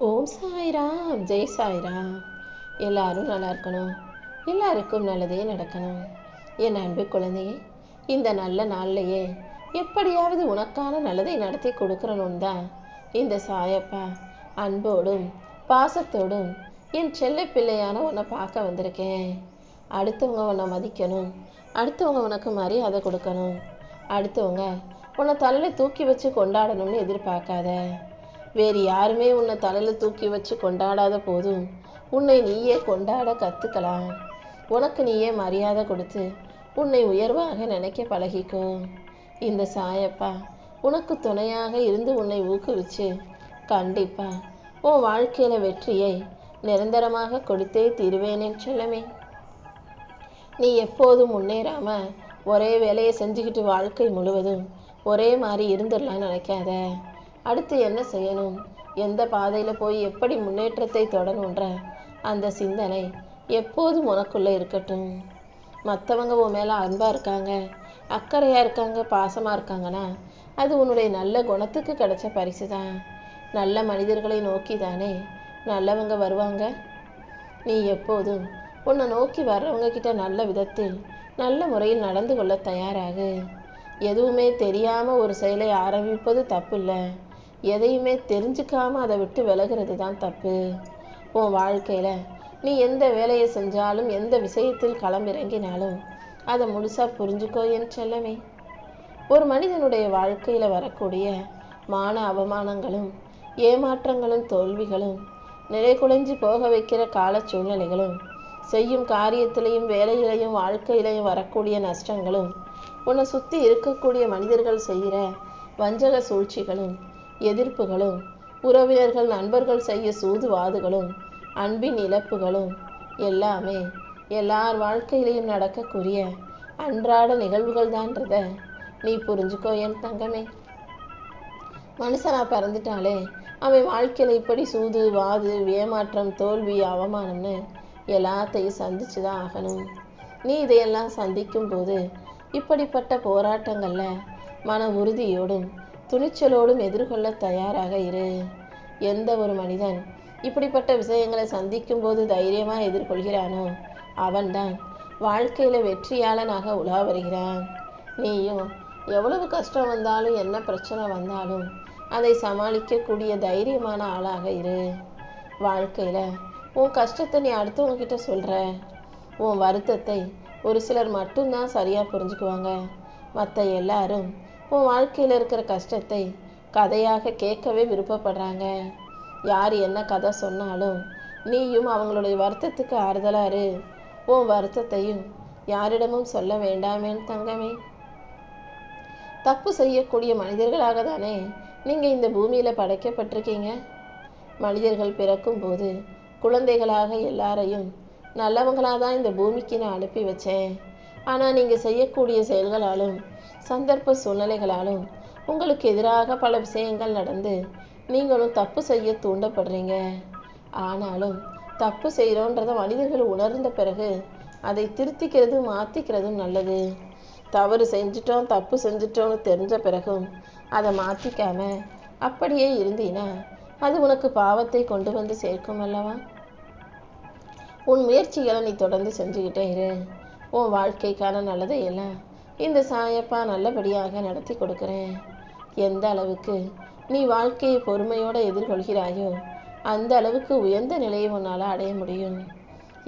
ஓம் சாய்ராம், ஜெய் சாய்ராம். எல்லாரும் நல்லா இருக்கணும், எல்லாருக்கும் நல்லதே நடக்கணும். என் அன்பு குழந்தையே, இந்த நல்ல நாள்லையே எப்படியாவது உனக்கான நல்லதை நடத்தி கொடுக்கறணும் தான் இந்த சாயப்பா அன்போடும் பாசத்தோடும் என் செல்ல பிள்ளையான உன்னை பார்க்க வந்திருக்கேன். அடுத்தவங்க உன்னை மதிக்கணும், அடுத்தவங்க உனக்கு மரியாதை கொடுக்கணும், அடுத்தவங்க உன்னை தலையில் தூக்கி வச்சு கொண்டாடணும்னு எதிர்பார்க்காத. வேறு யாருமே உன்னை தலையில் தூக்கி வச்சு கொண்டாடாத போதும் உன்னை நீயே கொண்டாட கற்றுக்கலாம். உனக்கு நீயே மரியாதை கொடுத்து உன்னை உயர்வாக நினைக்க பழகிக்கோ. இந்த சாயப்பா உனக்கு துணையாக இருந்து உன்னை ஊக்குவிச்சு கண்டிப்பா உன் வாழ்க்கையில வெற்றியை நிரந்தரமாக கொடுத்தே தீருவேனேன்னு சொல்லமே. நீ எப்போதும் முன்னேறாம ஒரே வேலையை செஞ்சுக்கிட்டு வாழ்க்கை முழுவதும் ஒரே மாதிரி இருந்துடலான்னு நினைக்காத. அடுத்து என்ன செய்யணும், எந்த பாதையில் போய் எப்படி முன்னேற்றத்தை தொடணுன்ற அந்த சிந்தனை எப்போதும் உனக்குள்ளே இருக்கட்டும். மற்றவங்க உன் மேலே அன்பாக இருக்காங்க, அக்கறையாக இருக்காங்க, பாசமாக இருக்காங்கன்னா அது உன்னுடைய நல்ல குணத்துக்கு கிடைச்ச பரிசு தான். நல்ல மனிதர்களை நோக்கி தானே நல்லவங்க வருவாங்க. நீ எப்போதும் உன்னை நோக்கி வர்றவங்க கிட்ட நல்ல விதத்தில் நல்ல முறையில் நடந்து கொள்ள தயாராகு. எதுவுமே தெரியாமல் ஒரு செயலை ஆரம்பிப்பது தப்பு இல்லை, எதையுமே தெரிஞ்சுக்காம அதை விட்டு விலகிறது தான் தப்பு. உன் வாழ்க்கையில நீ எந்த வேலையை செஞ்சாலும் எந்த விஷயத்தில் களமிறங்கினாலும் அதை முழுசா புரிஞ்சுக்கோ என் செல்லமே. ஒரு மனிதனுடைய வாழ்க்கையில வரக்கூடிய மான அவமானங்களும் ஏமாற்றங்களும் தோல்விகளும் நிலை குலைஞ்சு போக வைக்கிற கால சூழ்நிலைகளும் செய்யும் காரியத்திலையும் வேலையிலையும் வாழ்க்கையிலையும் வரக்கூடிய நஷ்டங்களும் உன்னை சுற்றி இருக்கக்கூடிய மனிதர்கள் செய்கிற வஞ்சக சூழ்ச்சிகளும் எதிர்ப்புகளும் உறவினர்கள் நண்பர்கள் செய்ய சூதுவாதுகளும் அன்பின் இழப்புகளும் எல்லாமே எல்லார் வாழ்க்கையிலையும் நடக்கக்கூடிய அன்றாட நிகழ்வுகள் தான்றத நீ புரிஞ்சுக்கோ என் தங்கமே. மனுஷனா பிறந்துட்டாலே அவன் வாழ்க்கையில இப்படி சூது வாது ஏமாற்றம் தோல்வி அவமானம்னு எல்லாத்தையும் சந்திச்சு தான் ஆகணும். நீ இதையெல்லாம் சந்திக்கும் போது இப்படிப்பட்ட போராட்டங்கள்ல மன உறுதியோடும் துணிச்சலோடும் எதிர்கொள்ள தயாராக இரு. எந்த ஒரு மனிதன் இப்படிப்பட்ட விஷயங்களை சந்திக்கும் போது தைரியமா எதிர்கொள்கிறானோ அவன்தான் வாழ்க்கையில வெற்றியாளனாக உலா வருகிறான். நீயும் எவ்வளவு கஷ்டம் வந்தாலும் என்ன பிரச்சனை வந்தாலும் அதை சமாளிக்கக்கூடிய தைரியமான ஆளாக இரு. வாழ்க்கையில உன் கஷ்டத்தை நீ அடுத்தவங்க கிட்ட சொல்ற, உன் வருத்தத்தை ஒரு சிலர் மட்டும்தான் சரியா புரிஞ்சுக்குவாங்க. மற்ற எல்லாரும் உன் வாழ்க்கையில் இருக்கிற கஷ்டத்தை கதையாக கேட்கவே விருப்பப்படுறாங்க. யார் என்ன கதை சொன்னாலும் நீயும் அவங்களுடைய வருத்தத்துக்கு ஆறுதலாரு. உன் வருத்தத்தையும் யாரிடமும் சொல்ல வேண்டாமேன்னு தங்கமே. தப்பு செய்யக்கூடிய மனிதர்களாக தானே நீங்க இந்த பூமியில படைக்கப்பட்டிருக்கீங்க. மனிதர்கள் பிறக்கும் போது குழந்தைகளாக எல்லாரையும் நல்லவங்களாக தான் இந்த பூமிக்கு நான் அனுப்பி வச்சேன். ஆனால் நீங்கள் செய்யக்கூடிய செயல்களாலும் சந்தர்ப்ப சூழ்நிலைகளாலும் உங்களுக்கு எதிராக பல விஷயங்கள் நடந்து நீங்களும் தப்பு செய்ய தூண்டப்படுறீங்க. ஆனாலும் தப்பு செய்கிறோன்றத மனிதர்கள் உணர்ந்த பிறகு அதை திருத்திக்கிறதும் மாற்றிக்கிறதும் நல்லது. தவறு செஞ்சிட்டோம் தப்பு செஞ்சிட்டோம்னு தெரிஞ்ச பிறகும் அதை மாற்றிக்காம அப்படியே இருந்தீன்னா அது உனக்கு பாவத்தை கொண்டு வந்து சேர்க்கும் அல்லவா. உன் முயற்சிகளை நீ தொடர்ந்து செஞ்சுக்கிட்டே இரு. உன் வாழ்க்கைக்கான நல்லதையெல்லாம் இந்த சாயப்பா நல்லபடியாக நடத்தி கொடுக்குறேன். எந்த அளவுக்கு நீ வாழ்க்கையை பொறுமையோடு எதிர்கொள்கிறாயோ அந்த அளவுக்கு உயர்ந்த நிலையை உன்னால் அடைய முடியும்.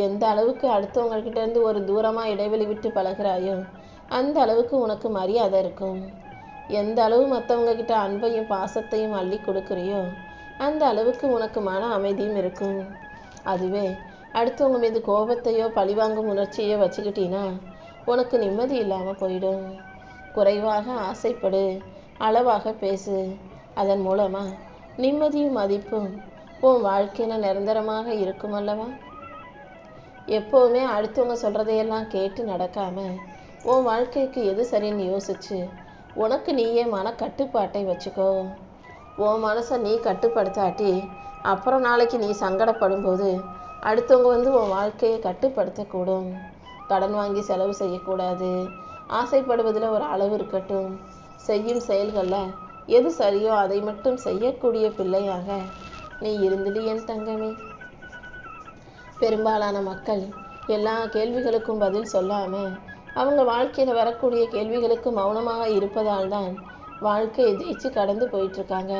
எந்த அளவுக்கு அடுத்தவங்கக்கிட்ட இருந்து ஒரு தூரமாக இடைவெளி விட்டு பழகிறாயோ அந்த அளவுக்கு உனக்கு மரியாதை இருக்கும். எந்த அளவு மற்றவங்க கிட்ட அன்பையும் பாசத்தையும் அள்ளி கொடுக்குறியோ அந்த அளவுக்கு உனக்கு மன அமைதியும் இருக்கும். அதுவே அடுத்தவங்க மீது கோபத்தையோ பழிவாங்கும் உணர்ச்சியோ வச்சுக்கிட்டீன்னா உனக்கு நிம்மதி இல்லாமல் போயிடும். குறைவாக ஆசைப்படு, அளவாக பேசு. அதன் மூலமாக நிம்மதியும் மதிப்பும் உன் வாழ்க்கையில் நிரந்தரமாக இருக்கும் அல்லவா. எப்போவுமே அடுத்தவங்க சொல்கிறதையெல்லாம் கேட்டு நடக்காமல் உன் வாழ்க்கைக்கு எது சரின்னு யோசிச்சு உனக்கு நீயே மன கட்டுப்பாட்டை வச்சுக்கோ. உன் மனசை நீ கட்டுப்படுத்தாட்டி அப்புறம் நாளைக்கு நீ சங்கடப்படும் போது அடுத்தவங்க வந்து உன் வாழ்க்கையை கட்டுப்படுத்தக்கூடும். கடன் வாங்கி செலவு செய்யக்கூடாது. ஆசைப்படுவதில் ஒரு அளவு இருக்கட்டும். செய்யும் செயல்களில் எது சரியோ அதை மட்டும் செய்யக்கூடிய பிள்ளையாக நீ இருந்துடு என் தங்கமே. பெரும்பாலான மக்கள் எல்லா கேள்விகளுக்கும் பதில் சொல்லாம அவங்க வாழ்க்கையில வரக்கூடிய கேள்விகளுக்கு மௌனமாக இருப்பதால் தான் வாழ்க்கையை ஜெயிச்சு கடந்து போயிட்டு இருக்காங்க.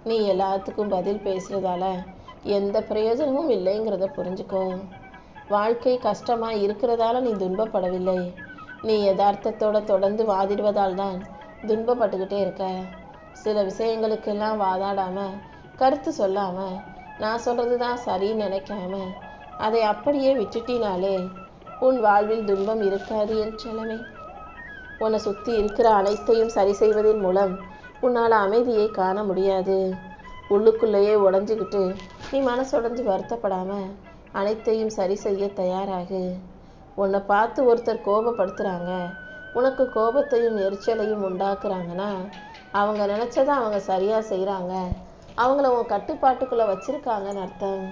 நீ எல்லாத்துக்கும் பதில் பேசுறதால எந்த பிரயோஜனமும் இல்லைங்கிறத புரிஞ்சுக்கோ. வாழ்க்கை கஷ்டமா இருக்கிறதால நீ துன்பப்படவில்லை. நீ யதார்த்தத்தோட தொடர்ந்து வாதிடுவதால் தான் துன்பப்பட்டுக்கிட்டே இருக்க. சில விஷயங்களுக்கெல்லாம் வாதாடாம, கருத்து சொல்லாம, நான் சொல்றது தான் சரின்னு நினைக்காம அதை அப்படியே விட்டுட்டினாலே உன் வாழ்வில் துன்பம் இருக்காது என் செல்லமே. உன்னை சுற்றி இருக்கிற அனைத்தையும் சரி செய்வதன் மூலம் உன்னால் அமைதியை காண முடியாது. உள்ளுக்குள்ளேயே உடஞ்சிக்கிட்டு நீ மனசுடைஞ்சு வருத்தப்படாம அனைத்தையும் சரி செய்ய தயாராகு. உன்னை பார்த்து ஒருத்தர் கோபப்படுத்துகிறாங்க, உனக்கு கோபத்தையும் எரிச்சலையும் உண்டாக்குறாங்கன்னா அவங்க நினச்சதை அவங்க சரியாக செய்கிறாங்க, அவங்கள உன் கட்டுப்பாட்டுக்குள்ளே வச்சுருக்காங்கன்னு அர்த்தம்.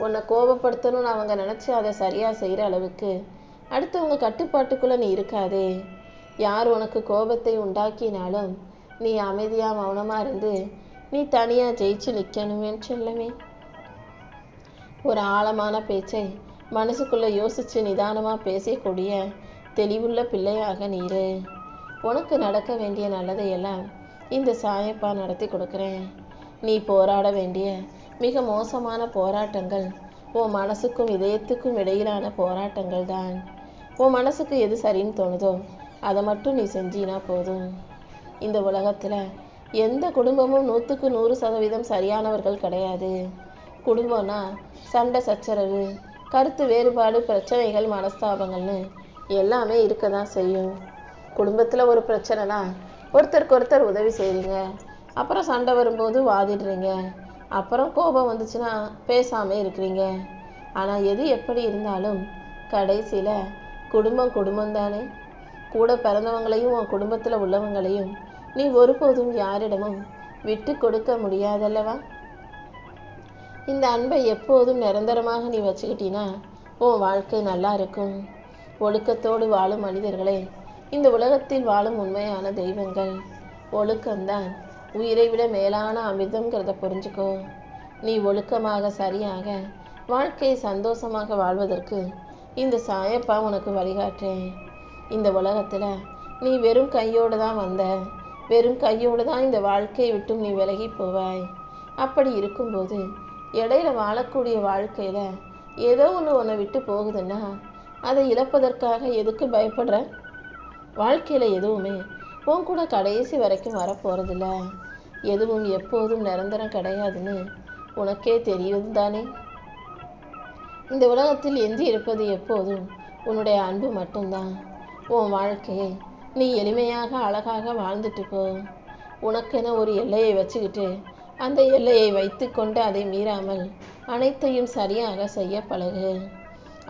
உன்னை கோபப்படுத்தணும்னு அவங்க நினச்சி அதை சரியாக செய்கிற அளவுக்கு அடுத்தவங்க கட்டுப்பாட்டுக்குள்ளே நீ இருக்காதே. யார் உனக்கு கோபத்தை உண்டாக்கினாலும் நீ அமைதியாக மௌனமாக இருந்து நீ தனியாக ஜெயிச்சு நிற்கணுமேன்னு சொல்லவே. ஒரு ஆழமான பேச்சை மனசுக்குள்ளே யோசித்து நிதானமாக பேசக்கூடிய தெளிவுள்ள பிள்ளையாக நீரு. உனக்கு நடக்க வேண்டிய நல்லதையெல்லாம் இந்த சாயப்பா நடத்தி கொடுக்குறேன். நீ போராட வேண்டிய மிக மோசமான போராட்டங்கள் உன் மனசுக்கும் இதயத்துக்கும் இடையிலான போராட்டங்கள் தான். உன் மனசுக்கு எது சரின்னு தோணுதோ அதை மட்டும் நீ செஞ்சினா போதும். இந்த உலகத்தில் எந்த குடும்பமும் 100% சரியானவர்கள் கிடையாது. குடும்பம்னா சண்டை சச்சரவு, கருத்து வேறுபாடு, பிரச்சனைகள், மனஸ்தாபங்கள்னு எல்லாமே இருக்க தான் செய்யும். குடும்பத்தில் ஒரு பிரச்சனைனா ஒருத்தருக்கு ஒருத்தர் உதவி செய்கிறீங்க, அப்புறம் சண்டை வரும்போது வாதிடுறீங்க, அப்புறம் கோபம் வந்துச்சுன்னா பேசாமல் இருக்கிறீங்க. ஆனால் எது எப்படி இருந்தாலும் கடைசியில் குடும்பம் தானே. கூட பிறந்தவங்களையும் உன் குடும்பத்தில் உள்ளவங்களையும் நீ ஒருபோதும் யாரிடமும் விட்டு கொடுக்க முடியாதல்லவா. இந்த அன்பை எப்போதும் நிரந்தரமாக நீ வச்சுக்கிட்டீன்னா உன் வாழ்க்கை நல்லா இருக்கும். ஒழுக்கத்தோடு வாழும் மனிதர்களே இந்த உலகத்தில் வாழும் உண்மையான தெய்வங்கள். ஒழுக்கம்தான் உயிரை விட மேலான அமிர்தம்ங்கிறத புரிஞ்சுக்கோ. நீ ஒழுக்கமாக சரியாக வாழ்க்கையை சந்தோஷமாக வாழ்வதற்கு இந்த சாயப்பா உனக்கு வழிகாட்டுறேன். இந்த உலகத்தில் நீ வெறும் கையோடு தான் வந்த, வெறும் கையோடு தான் இந்த வாழ்க்கையை விட்டும் நீ விலகி போவாய். அப்படி இருக்கும்போது இடையில வாழக்கூடிய வாழ்க்கையில் ஏதோ ஒன்று உன்னை விட்டு போகுதுன்னா அதை இழப்பதற்காக எதுக்கு பயப்படுற? வாழ்க்கையில் எதுவுமே உன் கூட கடைசி வரைக்கும் வரப்போகிறதில்ல. எதுவும் எப்போதும் நிரந்தரம் கிடையாதுன்னு உனக்கே தெரியுது தானே. இந்த உலகத்தில் எஞ்சி இருப்பது எப்போதும் உன்னுடைய அன்பு மட்டும்தான். உன் வாழ்க்கையை நீ எளிமையாக அழகாக வாழ்ந்துட்டு போ. உனக்கென ஒரு எல்லையை வச்சுக்கிட்டு அந்த எல்லையை வைத்து கொண்டு அதை மீறாமல் அனைத்தையும் சரியாக செய்ய பழகு.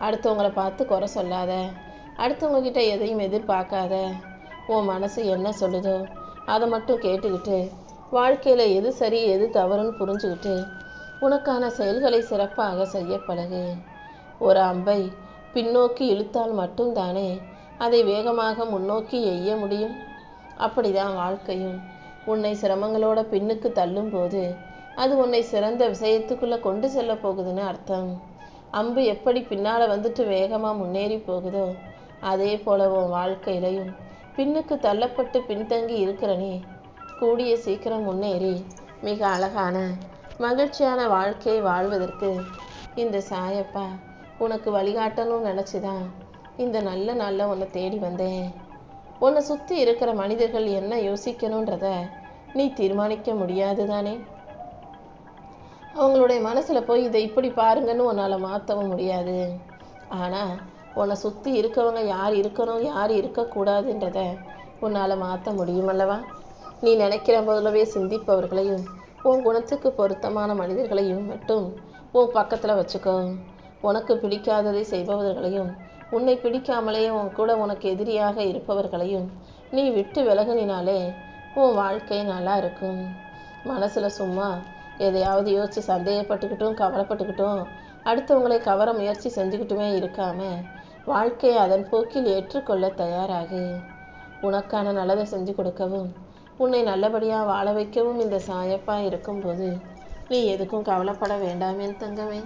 அடுத்தவங்களை பார்த்து குறை சொல்லாத, அடுத்தவங்க கிட்ட எதையும் எதிர்பார்க்காத. உன் மனசு என்ன சொல்லுதோ அதை மட்டும் கேட்டுக்கிட்டு வாழ்க்கையில் எது சரி எது தவறுன்னு புரிஞ்சுக்கிட்டு உனக்கான செயல்களை சிறப்பாக செய்ய பழகு. ஒரு அம்பை பின்னோக்கி இழுத்தால் மட்டும்தானே அதை வேகமாக முன்னோக்கி எய்ய முடியும். அப்படிதான் வாழ்க்கையும். உன்னை சிரமங்களோட பின்னுக்கு தள்ளும் போது அது உன்னை சிறந்த விஷயத்துக்குள்ளே கொண்டு செல்ல போகுதுன்னு அர்த்தம். அம்பு எப்படி பின்னால் வந்துட்டு வேகமாக முன்னேறி போகுதோ அதே போல உன் வாழ்க்கையிலையும் பின்னுக்கு தள்ளப்பட்டு பின்தங்கி இருக்கிற நீ கூடிய சீக்கிரம் முன்னேறி மிக அழகான மகிழ்ச்சியான வாழ்க்கையை வாழ்வதற்கு இந்த சாயப்பா உனக்கு வழிகாட்டணும்னு நினச்சிதான் இந்த நல்ல நாளில் உன்னை தேடி வந்தேன். உன்னை சுற்றி இருக்கிற மனிதர்கள் என்ன யோசிக்கணுன்றத நீ தீர்மானிக்க முடியாது தானே. அவங்களுடைய மனசில் போய் இதை இப்படி பாருங்கன்னு உன்னால் மாற்றவும் முடியாது. ஆனால் உன்னை சுற்றி இருக்கவங்க யார் இருக்கணும் யார் இருக்கக்கூடாதுன்றத உன்னால் மாற்ற முடியுமல்லவா. நீ நினைக்கிற போதவே சிந்திப்பவர்களையும் உன் குணத்துக்கு பொருத்தமான மனிதர்களையும் மட்டும் உன் பக்கத்தில் வச்சுக்கோ. உனக்கு பிடிக்காததை செய்பவர்களையும் உன்னை பிடிக்காமலே உன் கூட உனக்கு எதிரியாக இருப்பவர்களையும் நீ விட்டு விலகினாலே உன் வாழ்க்கை நல்லா இருக்கும். மனசில் சும்மா எதையாவது யோசித்து சந்தேகப்பட்டுக்கிட்டும் கவலைப்பட்டுக்கிட்டும் அடுத்தவங்களை கவர முயற்சி செஞ்சுக்கிட்டுமே இருக்காம வாழ்க்கையை அதன் போக்கில் ஏற்றுக்கொள்ள தயாராகு. உனக்கான நல்லதை செஞ்சு கொடுக்கவும் உன்னை நல்லபடியாக வாழ வைக்கவும் இந்த சாயப்பா இருக்கும்போது நீ எதுக்கும் கவலைப்பட வேண்டாமே தங்கமே.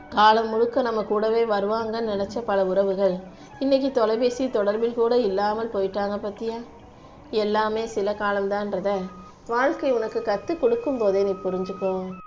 காலம் முழுக்க நம்ம கூடவே வருவாங்கன்னு நினச்ச பல உறவுகள் இன்னைக்கு தொலைபேசி தொடர்பில் கூட இல்லாமல் போயிட்டாங்க பத்தியா. எல்லாமே சில காலம்தான்றத வாழ்க்கை உனக்கு கற்றுக் கொடுக்கும் போதே நீ புரிஞ்சுக்கோ.